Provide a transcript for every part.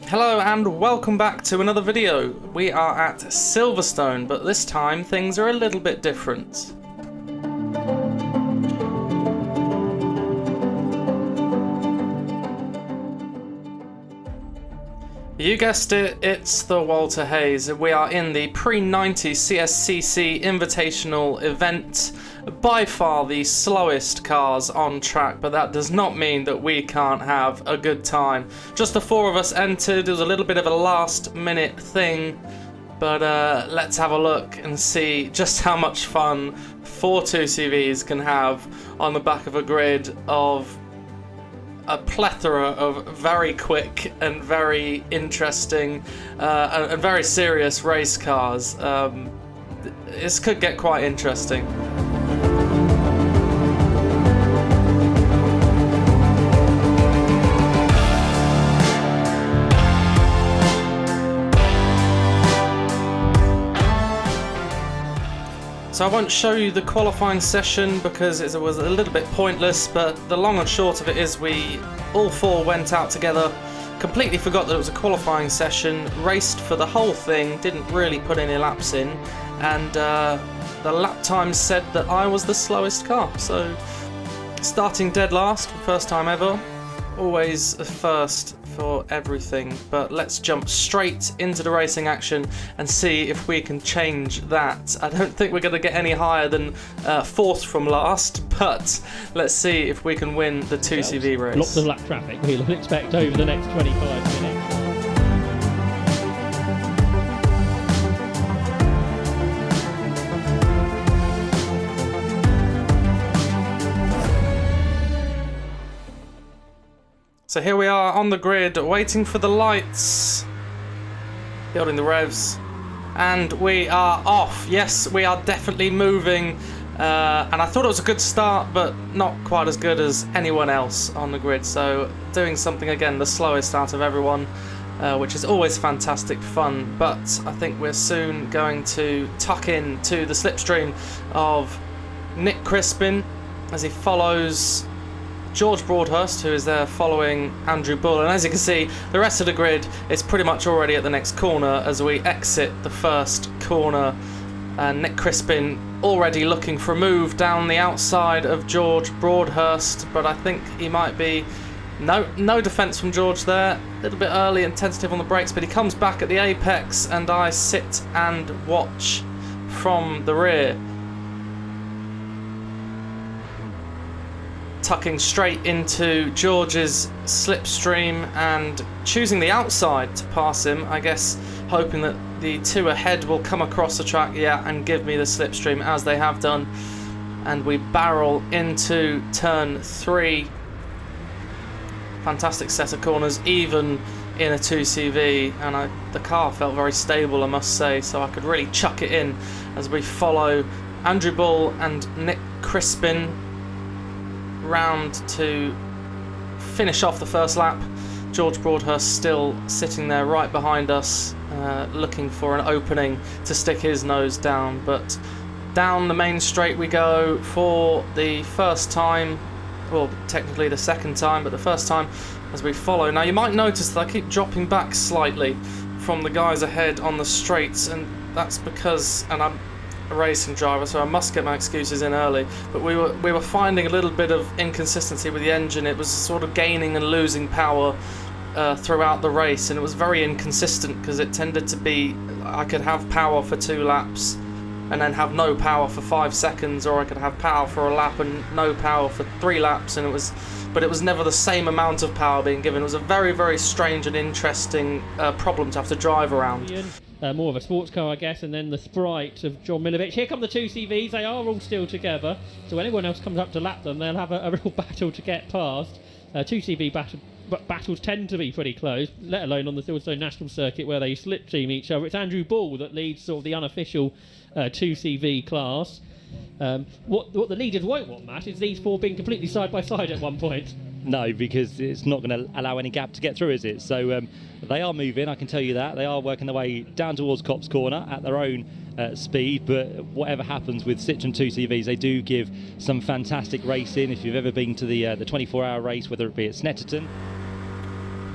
Hello and welcome back to another video. We are at Silverstone, but this time things are a little bit different. You guessed it, it's the Walter Hayes. We are in the pre-90 HSCC invitational event. By far the slowest cars on track, but that does not mean that we can't have a good time. Just the four of us entered. It was a little bit of a last minute thing, but let's have a look and see just how much fun 4 2CVs can have on the back of a grid of a plethora of very quick and very interesting and very serious race cars. This could get quite interesting. So I won't show you the qualifying session because it was a little bit pointless, but the long and short of it is we all four went out together, completely forgot that it was a qualifying session, raced for the whole thing, didn't really put any laps in, and the lap time said that I was the slowest car. So starting dead last, first time ever, always a first for everything, but let's jump straight into the racing action and see if we can change that. I don't think we're going to get any higher than fourth from last, but let's see if we can win the 2CV race. Lots of lap traffic we'll expect over the next 25 minutes. So here we are on the grid, waiting for the lights, building the revs, and we are off. Yes, we are definitely moving, and I thought it was a good start, but not quite as good as anyone else on the grid. So doing something again, the slowest out of everyone, which is always fantastic fun, but I think we're soon going to tuck in to the slipstream of Nick Crispin as he follows George Broadhurst, who is there following Andrew Bull, and as you can see, the rest of the grid is pretty much already at the next corner as we exit the first corner, and Nick Crispin already looking for a move down the outside of George Broadhurst, but I think he might be no defence from George there, a little bit early and tentative on the brakes, but he comes back at the apex and I sit and watch from the rear. Tucking straight into George's slipstream and choosing the outside to pass him, I guess hoping that the two ahead will come across the track, and give me the slipstream as they have done. And we barrel into turn 3. Fantastic set of corners, even in a 2CV, and the car felt very stable, I must say, so I could really chuck it in as we follow Andrew Bull and Nick Crispin round to finish off the first lap. George Broadhurst still sitting there right behind us, looking for an opening to stick his nose down, but down the main straight we go for the first time, well technically the second time, but the first time as we follow. Now you might notice that I keep dropping back slightly from the guys ahead on the straights, and that's because, and I'm a racing driver, so I must get my excuses in early, but we were finding a little bit of inconsistency with the engine. It was sort of gaining and losing power throughout the race, and it was very inconsistent because it tended to be I could have power for 2 laps and then have no power for 5 seconds, or I could have power for a lap and no power for 3 laps, and it was never the same amount of power being given. It was a very, very strange and interesting problem to have to drive around. More of a sports car, I guess, and then the Sprite of John Milovic. Here come the 2CVs, they are all still together, so when anyone else comes up to lap them, they'll have a real battle to get past. 2CV battles tend to be pretty close, let alone on the Silverstone National Circuit where they slipstream each other. It's Andrew Bull that leads sort of the unofficial 2CV class. What the leaders won't want, Matt, is these four being completely side by side at one point. No, because it's not going to allow any gap to get through, is it? So they are moving, I can tell you that. They are working their way down towards Copse Corner at their own speed, but whatever happens with Citroen 2CVs, they do give some fantastic racing. If you've ever been to the 24-hour race, whether it be at Snetterton.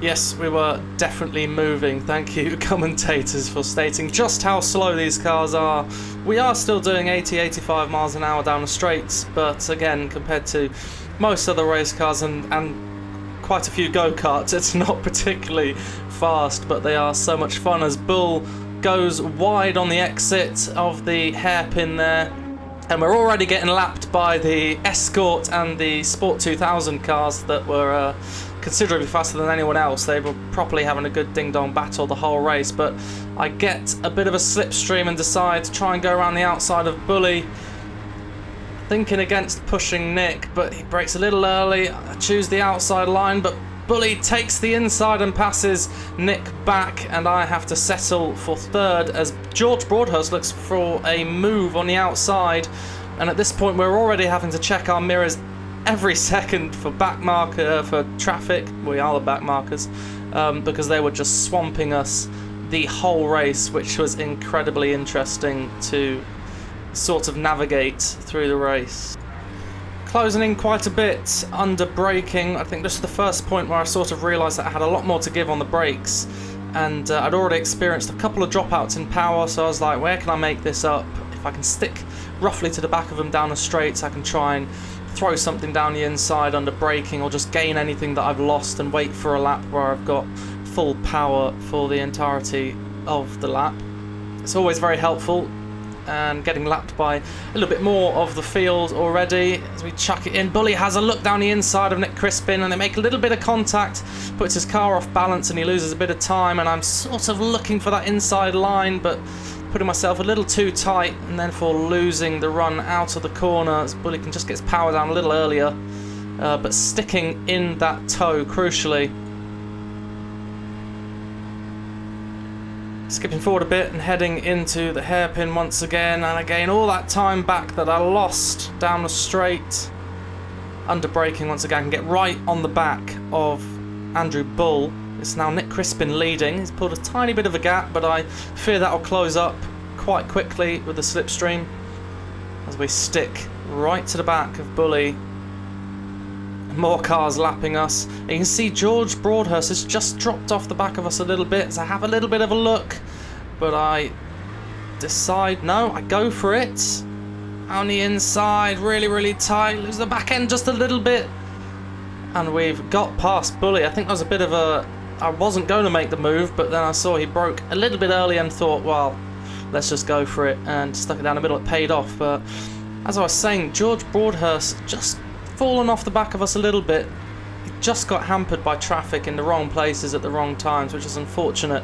Yes, we were definitely moving. Thank you, commentators, for stating just how slow these cars are. We are still doing 80-85 miles an hour down the straights, but again, compared to most other race cars and quite a few go-karts, it's not particularly fast, but they are so much fun as Bull goes wide on the exit of the hairpin there. And we're already getting lapped by the Escort and the Sport 2000 cars that were considerably faster than anyone else. They were properly having a good ding-dong battle the whole race, but I get a bit of a slipstream and decide to try and go around the outside of Bully, thinking against pushing Nick, but he brakes a little early. I choose the outside line, but Bully takes the inside and passes Nick back, and I have to settle for third as George Broadhurst looks for a move on the outside. And at this point, we're already having to check our mirrors every second for for traffic. We are the back markers because they were just swamping us the whole race, which was incredibly interesting to sort of navigate through the race. Closing in quite a bit under braking. I think this is the first point where I sort of realised that I had a lot more to give on the brakes, and I'd already experienced a couple of dropouts in power, so I was like, where can I make this up? If I can stick roughly to the back of them down the straights, I can try and throw something down the inside under braking, or just gain anything that I've lost and wait for a lap where I've got full power for the entirety of the lap. It's always very helpful, and getting lapped by a little bit more of the field already as we chuck it in. Bully has a look down the inside of Nick Crispin, and they make a little bit of contact, puts his car off balance, and he loses a bit of time, and I'm sort of looking for that inside line, but putting myself a little too tight, and then for losing the run out of the corner as Bully can just get his power down a little earlier, but sticking in that toe crucially. Skipping forward a bit and heading into the hairpin once again, and again all that time back that I lost down the straight under braking once again, I can get right on the back of Andrew Bull. It's now Nick Crispin leading. He's pulled a tiny bit of a gap, but I fear that will close up quite quickly with the slipstream as we stick right to the back of Bully. More cars lapping us. And you can see George Broadhurst has just dropped off the back of us a little bit, so I have a little bit of a look, but I decide no, I go for it. On the inside, really tight, lose the back end just a little bit, and we've got past Bully. I think there was a bit of a, I wasn't going to make the move, but then I saw he broke a little bit early and thought, well, let's just go for it, and stuck it down the middle. It paid off, but as I was saying, George Broadhurst just fallen off the back of us a little bit. He just got hampered by traffic in the wrong places at the wrong times, which is unfortunate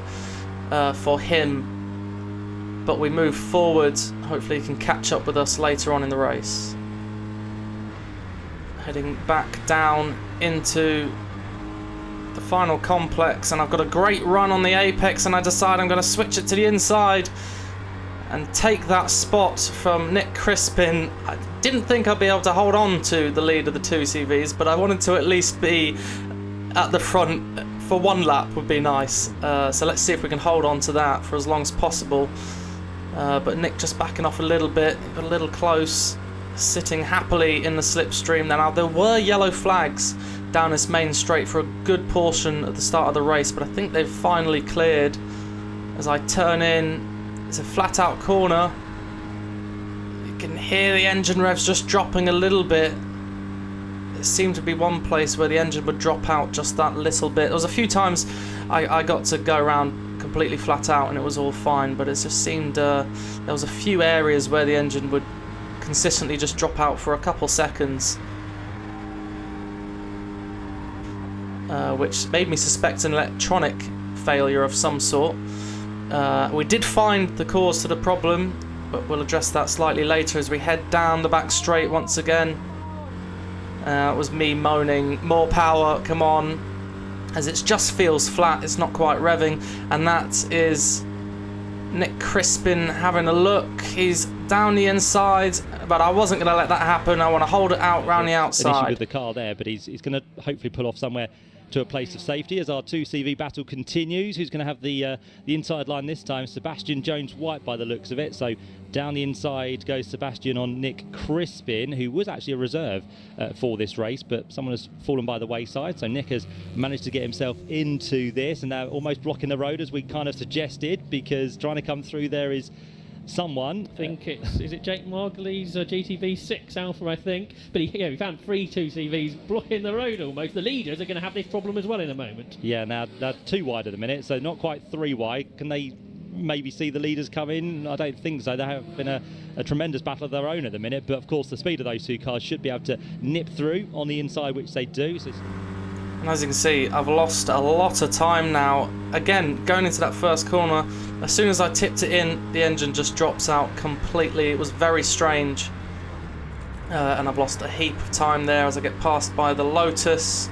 for him, but we move forward. Hopefully he can catch up with us later on in the race. Heading back down into the final complex, and I've got a great run on the apex, and I decide I'm going to switch it to the inside and take that spot from Nick Crispin. I didn't think I'd be able to hold on to the lead of the two CVs, but I wanted to at least be at the front for one lap would be nice. So let's see if we can hold on to that for as long as possible. But Nick just backing off a little bit, got a little close, sitting happily in the slipstream. Now there were yellow flags down this main straight for a good portion at the start of the race, but I think they've finally cleared as I turn in. It's a flat out corner. You can hear the engine revs just dropping a little bit. There seemed to be one place where the engine would drop out just that little bit. There was a few times I got to go around completely flat out and it was all fine, but it just seemed there was a few areas where the engine would consistently just drop out for a couple seconds, which made me suspect an electronic failure of some sort. We did find the cause to the problem, but we'll address that slightly later as we head down the back straight once again. It was me moaning, more power, come on, as it just feels flat, it's not quite revving, and that is Nick Crispin having a look. He's down the inside, but I wasn't going to let that happen. I want to hold it out round the outside. An issue with the car there, but he's going to hopefully pull off somewhere to a place of safety as our 2CV battle continues. Who's going to have the inside line this time? Sebastian Jones-White by the looks of it. So down the inside goes Sebastian on Nick Crispin, who was actually a reserve for this race, but someone has fallen by the wayside. So Nick has managed to get himself into this, and now almost blocking the road as we kind of suggested, because trying to come through there is someone. I think is it Jake Margley's GTV 6 Alpha, I think. But he found 3 2CVs blocking the road almost. The leaders are going to have this problem as well in a moment. Yeah, now they're 2 wide at the minute, so not quite 3 wide. Can they maybe see the leaders come in? I don't think so. They have been a tremendous battle of their own at the minute, but of course the speed of those 2 cars should be able to nip through on the inside, which they do. So and as you can see, I've lost a lot of time now. Again, going into that first corner, as soon as I tipped it in, the engine just drops out completely. It was very strange. And I've lost a heap of time there as I get passed by the Lotus.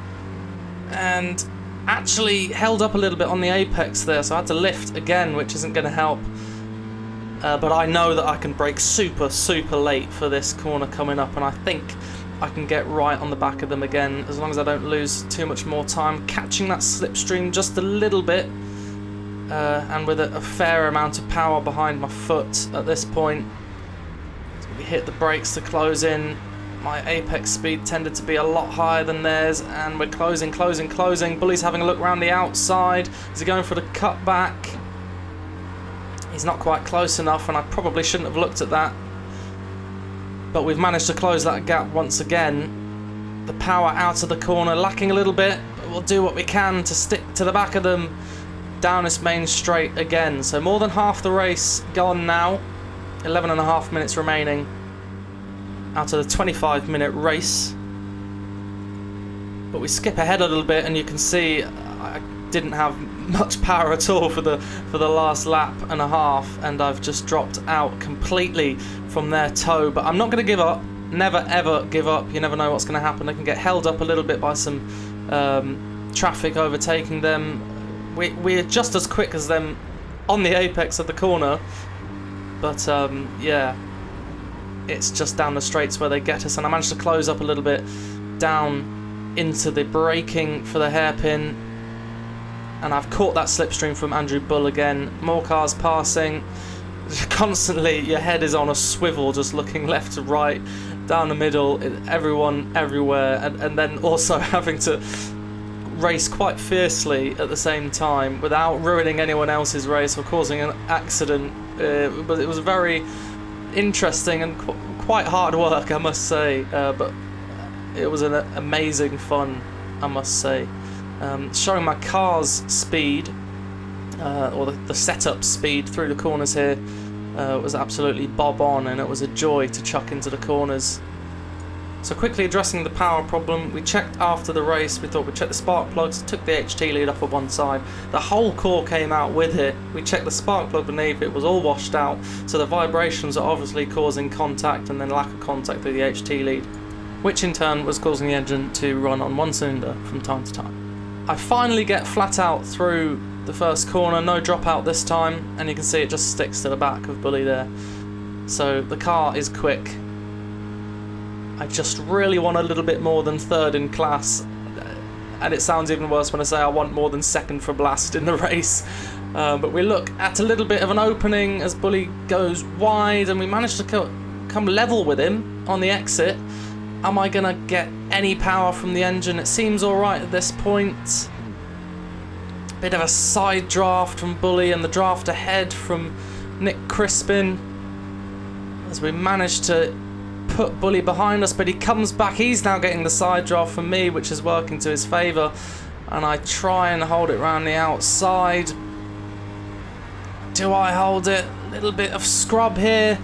And actually held up a little bit on the apex there, so I had to lift again, which isn't going to help. But I know that I can brake super late for this corner coming up, and I think I can get right on the back of them again, as long as I don't lose too much more time. Catching that slipstream just a little bit, and with a fair amount of power behind my foot at this point. So we hit the brakes to close in. My apex speed tended to be a lot higher than theirs, and we're closing. Bully's having a look around the outside. Is he going for the cutback? He's not quite close enough, and I probably shouldn't have looked at that. But we've managed to close that gap once again. The power out of the corner, lacking a little bit, but we'll do what we can to stick to the back of them down this main straight again. So more than half the race gone now. 11.5 minutes remaining out of the 25-minute race. But we skip ahead a little bit, and you can see I didn't have much power at all for the last lap and a half, and I've just dropped out completely from their toe. But I'm not going to give up. Never ever give up. You never know what's going to happen. They can get held up a little bit by some traffic overtaking them. We're just as quick as them on the apex of the corner, but yeah, it's just down the straights where they get us, and I managed to close up a little bit down into the braking for the hairpin, and I've caught that slipstream from Andrew Bull again. More cars passing. Constantly your head is on a swivel, just looking left to right, down the middle, everyone everywhere, and then also having to race quite fiercely at the same time without ruining anyone else's race or causing an accident. But it was very interesting and quite hard work, I must say, but it was an amazing fun, I must say. Showing my car's speed, or the setup speed through the corners here, was absolutely bob on, and it was a joy to chuck into the corners. So quickly addressing the power problem, we checked after the race. We thought we'd check the spark plugs, took the HT lead off of one side. The whole core came out with it. We checked the spark plug beneath, it was all washed out, so the vibrations are obviously causing contact and then lack of contact through the HT lead, which in turn was causing the engine to run on one cylinder from time to time. I finally get flat out through the first corner, no dropout this time, and you can see it just sticks to the back of Bully there. So the car is quick. I just really want a little bit more than third in class, and it sounds even worse when I say I want more than second for Blast in the race. But we look at a little bit of an opening as Bully goes wide, and we manage to come level with him on the exit. Am I going to get any power from the engine? It seems alright at this point. Bit of a side draft from Bully and the draft ahead from Nick Crispin as we manage to put Bully behind us, but he comes back. He's now getting the side draft from me, which is working to his favour, and I try and hold it round the outside. Do I hold it? A little bit of scrub here,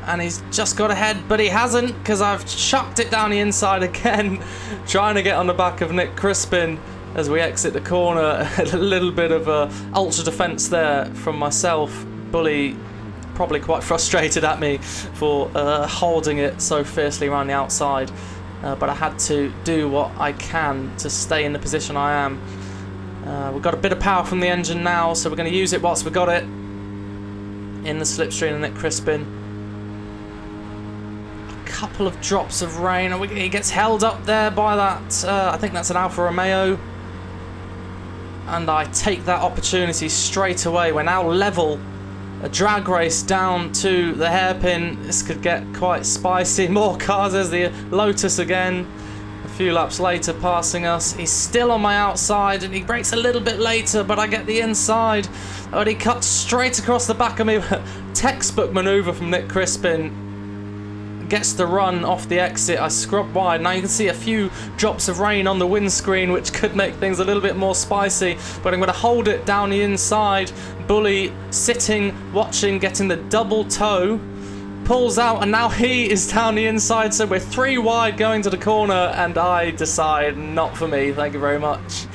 and he's just got ahead, but he hasn't, because I've chucked it down the inside again, trying to get on the back of Nick Crispin as we exit the corner. A little bit of ultra defence there from myself. Bully probably quite frustrated at me for holding it so fiercely around the outside, but I had to do what I can to stay in the position I am. We've got a bit of power from the engine now, so we're going to use it whilst we got it in the slipstream of Nick Crispin. A couple of drops of rain, and he gets held up there by that, I think that's an Alfa Romeo. and I take that opportunity straight away. We're now level. A drag race down to the hairpin. This could get quite spicy. More cars. There's the Lotus again. A few laps later passing us. He's still on my outside and he brakes a little bit later, but I get the inside. And he cuts straight across the back of me. Textbook manoeuvre from Nick Crispin. Gets the run off the exit. I scrub wide. Now you can see a few drops of rain on the windscreen, which could make things a little bit more spicy, but I'm going to hold it down the inside. Bully sitting, watching, getting the double toe, pulls out, and now he is down the inside, so we're 3 wide going to the corner, and I decide not for me, thank you very much.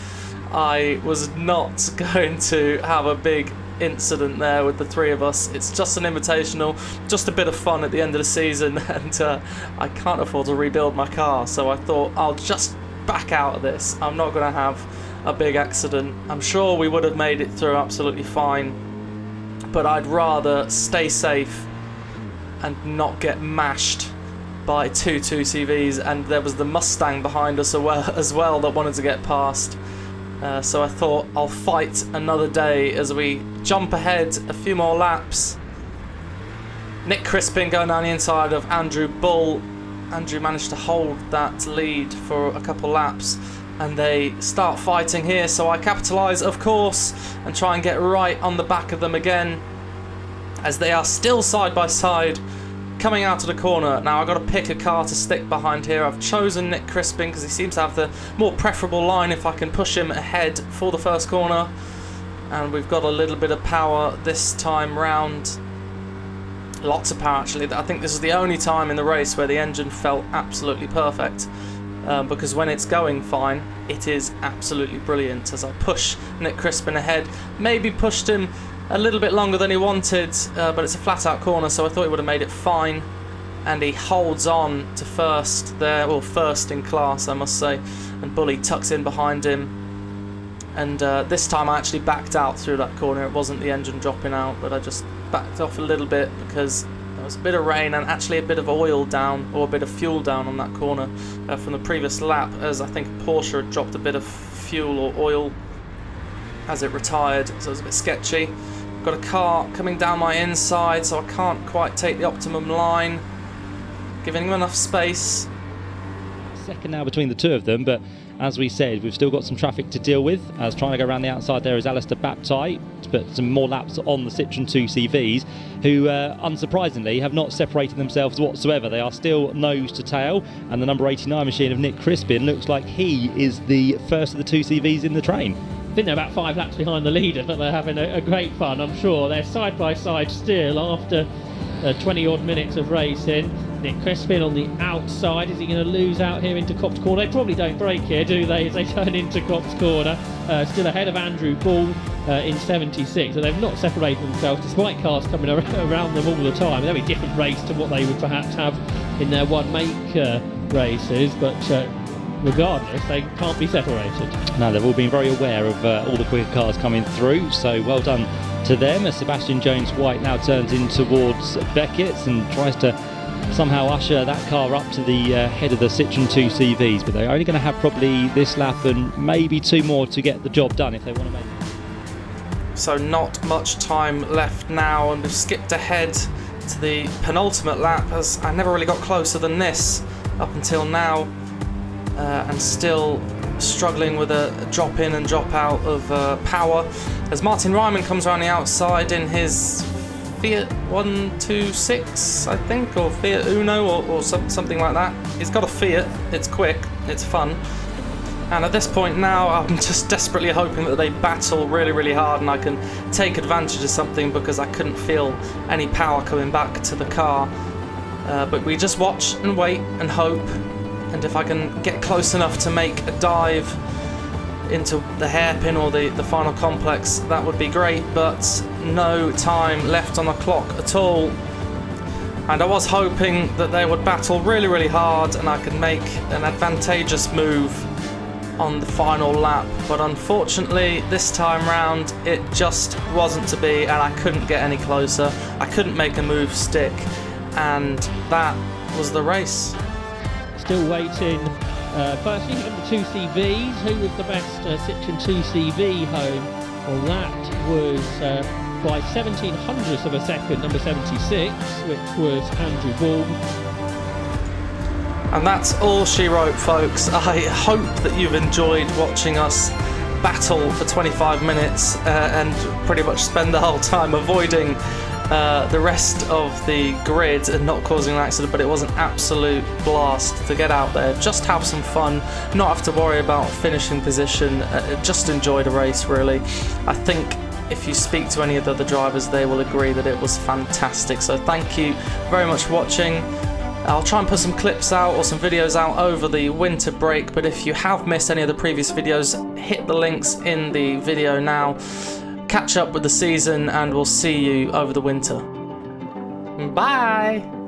I was not going to have a big incident there with the 3 of us. It's just an invitational, just a bit of fun at the end of the season, and I can't afford to rebuild my car, so I thought I'll just back out of this. I'm not going to have a big accident. I'm sure we would have made it through absolutely fine, but I'd rather stay safe and not get mashed by 2 2CVs, and there was the Mustang behind us as well that wanted to get past. So I thought I'll fight another day as we jump ahead a few more laps. Nick Crispin going down the inside of Andrew Bull. Andrew managed to hold that lead for a couple laps, and they start fighting here, so I capitalise, of course, and try and get right on the back of them again as they are still side by side coming out of the corner. Now I've got to pick a car to stick behind here. I've chosen Nick Crispin because he seems to have the more preferable line if I can push him ahead for the first corner, and we've got a little bit of power this time round. Lots of power actually. I think this is the only time in the race where the engine felt absolutely perfect, because when it's going fine it is absolutely brilliant. As I push Nick Crispin ahead, maybe pushed him a little bit longer than he wanted, but it's a flat out corner, so I thought he would have made it fine, and he holds on to first there, well, first in class I must say, and Bully tucks in behind him, and this time I actually backed out through that corner. It wasn't the engine dropping out, but I just backed off a little bit because there was a bit of rain and actually a bit of oil down, or a bit of fuel down on that corner from the previous lap, as I think Porsche had dropped a bit of fuel or oil as it retired, so it was a bit sketchy. Got a car coming down my inside, so I can't quite take the optimum line, giving him enough space. Second now between the 2 of them, but as we said, we've still got some traffic to deal with. As trying to go around the outside there is Alistair Baptiste, but some more laps on the Citroen 2CVs, who unsurprisingly have not separated themselves whatsoever. They are still nose to tail, and the number 89 machine of Nick Crispin looks like he is the first of the 2CVs in the train. I think they're about 5 laps behind the leader, but they're having a great fun, I'm sure. They're side by side still after 20 odd minutes of racing. Nick Crispin on the outside. Is he going to lose out here into Copse Corner? They probably don't break here, do they, as they turn into Copse Corner. Still ahead of Andrew Bull in 76. So they've not separated themselves, despite cars coming around them all the time. They'll be a different race to what they would perhaps have in their one-make races, but regardless, they can't be separated. No, they've all been very aware of all the quicker cars coming through, so well done to them. As Sebastian Jones-White now turns in towards Beckett's and tries to somehow usher that car up to the head of the Citroen 2CVs, but they're only going to have probably this lap and maybe 2 more to get the job done if they want to make it. So not much time left now, and we've skipped ahead to the penultimate lap, as I never really got closer than this up until now. And still struggling with a drop in and drop out of power, as Martin Ryman comes around the outside in his Fiat 126, I think, or Fiat Uno, or something like that. He's got a Fiat, it's quick, it's fun, and at this point now I'm just desperately hoping that they battle really, really hard and I can take advantage of something, because I couldn't feel any power coming back to the car. But we just watch and wait and hope. And if I can get close enough to make a dive into the hairpin or the final complex, that would be great, but no time left on the clock at all. And I was hoping that they would battle really, really hard and I could make an advantageous move on the final lap, but unfortunately this time round it just wasn't to be, and I couldn't get any closer. I couldn't make a move stick, and that was the race. Still waiting Firstly, on the 2CVs, who was the best Citroen 2CV home? Well, that was by 1700ths of a second, number 76, which was Andrew Ball. And that's all she wrote, folks. I hope that you've enjoyed watching us battle for 25 minutes and pretty much spend the whole time avoiding the rest of the grid and not causing an accident, but it was an absolute blast to get out there, just have some fun, not have to worry about finishing position, just enjoy the race really. I think if you speak to any of the other drivers, they will agree that it was fantastic. So thank you very much for watching. I'll try and put some clips out or some videos out over the winter break, but if you have missed any of the previous videos, hit the links in the video now. Catch up with the season and we'll see you over the winter. Bye!